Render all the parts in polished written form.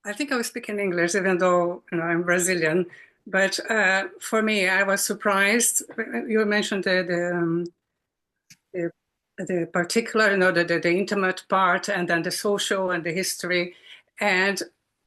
I think I was speaking English, even though I'm Brazilian. But for me, I was surprised. You mentioned the, the particular, the intimate part, and then the social and the history. And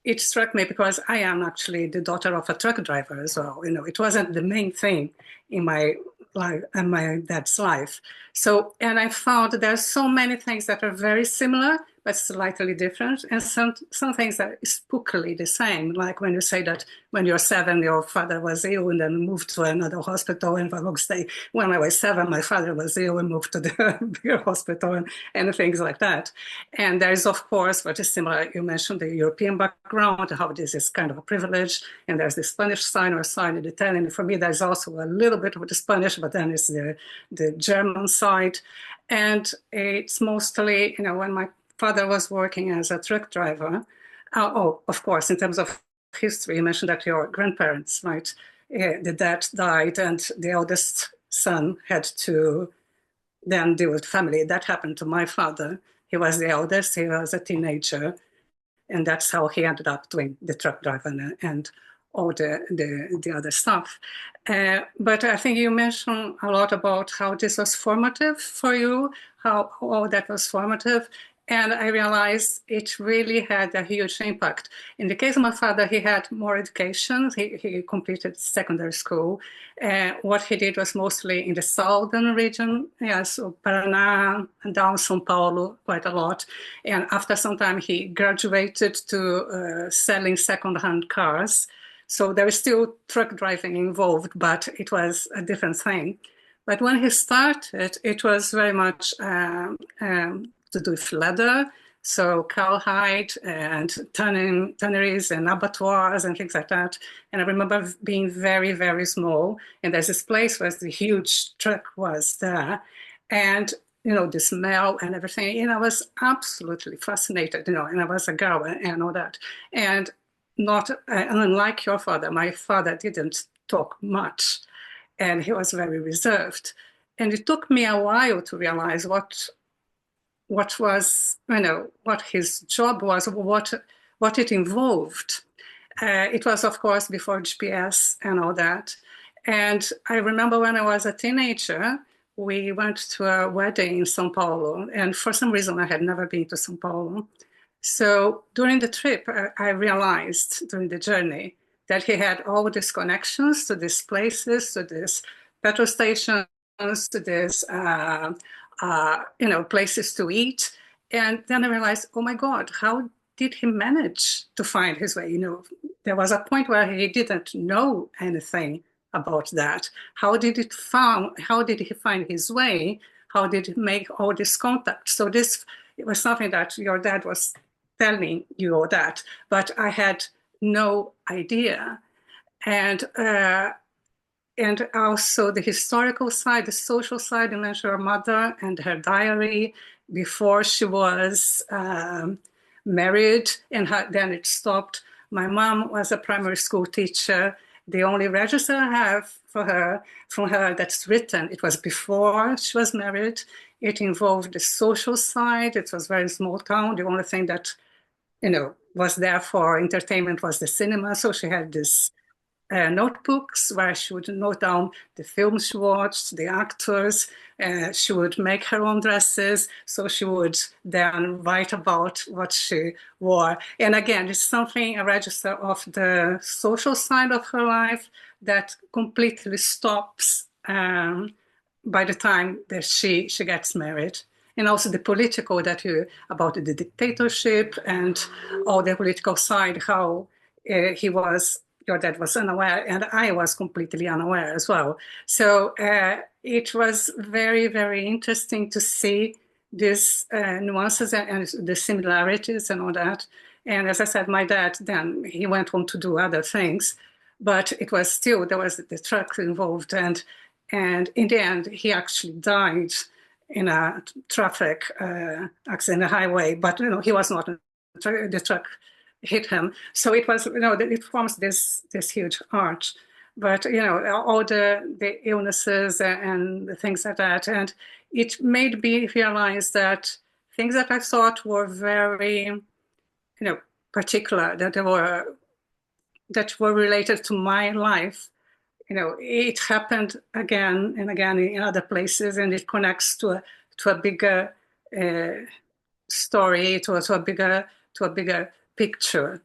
it struck me because I am actually the daughter of a truck driver as well. It wasn't the main thing in my life and my dad's life. So, and I found there's so many things that are very similar but slightly different, and some things that are spookily the same. Like when you say that when you're 7, your father was ill and then moved to another hospital, and for a long stay. When I was 7, my father was ill and moved to the bigger hospital, and things like that. And there is, of course, what is similar. You mentioned the European background, how this is kind of a privilege, and there's the Spanish side or side in the Italian. For me, there's also a little bit of the Spanish, but then it's the German side. And it's mostly, when my father was working as a truck driver. Of course, in terms of history, you mentioned that your grandparents, right? The dad died, and the eldest son had to then deal with family. That happened to my father. He was the eldest. He was a teenager, and that's how he ended up doing the truck driving and all the other stuff. But I think you mentioned a lot about how this was formative for you, how all that was formative. And I realized it really had a huge impact. In the case of my father, he had more education. He completed secondary school. What he did was mostly in the southern region, so Paraná and down São Paulo quite a lot. And after some time, he graduated to selling second-hand cars. So there was still truck driving involved, but it was a different thing. But when he started, it was very much to do with leather, so cowhide and tanneries and abattoirs and things like that. And I remember being very, very small, and there's this place where the huge truck was there, and the smell and everything. And I was absolutely fascinated, and I was a girl and all that. And not unlike your father, my father didn't talk much, and he was very reserved. And it took me a while to realize what was, what his job was, what it involved. It was, of course, before GPS and all that. And I remember when I was a teenager, we went to a wedding in São Paulo. And for some reason, I had never been to São Paulo. So during the trip, I realized during the journey that he had all these connections to these places, to these petrol stations, to these places to eat. And then I realized, oh my God, how did he manage to find his way? There was a point where he didn't know anything about that. How did he find his way? How did he make all this contact? So it was something that your dad was telling you all that, but I had no idea. And also the historical side, the social side. You mentioned her mother and her diary before she was married, and then it stopped. My mom was a primary school teacher. The only register I have from her that's written, it was before she was married. It involved the social side. It was a very small town. The only thing that was there for entertainment was the cinema. So she had this notebooks where she would note down the films she watched, the actors. She would make her own dresses, so she would then write about what she wore. And again, it's something, a register of the social side of her life that completely stops by the time that she gets married. And also the political about the dictatorship and all the political side, how your dad was unaware, and I was completely unaware as well. So it was very, very interesting to see these nuances and the similarities and all that. And as I said, my dad, then he went on to do other things, but it was still, there was the truck involved. And in the end, he actually died in a traffic accident on the highway, but he was not, the truck hit him. So it was, it forms this huge arch. But all the illnesses and the things like that, and it made me realize that things that I thought were very, particular that were related to my life. It happened again and again in other places, and it connects to a bigger story, to a bigger picture.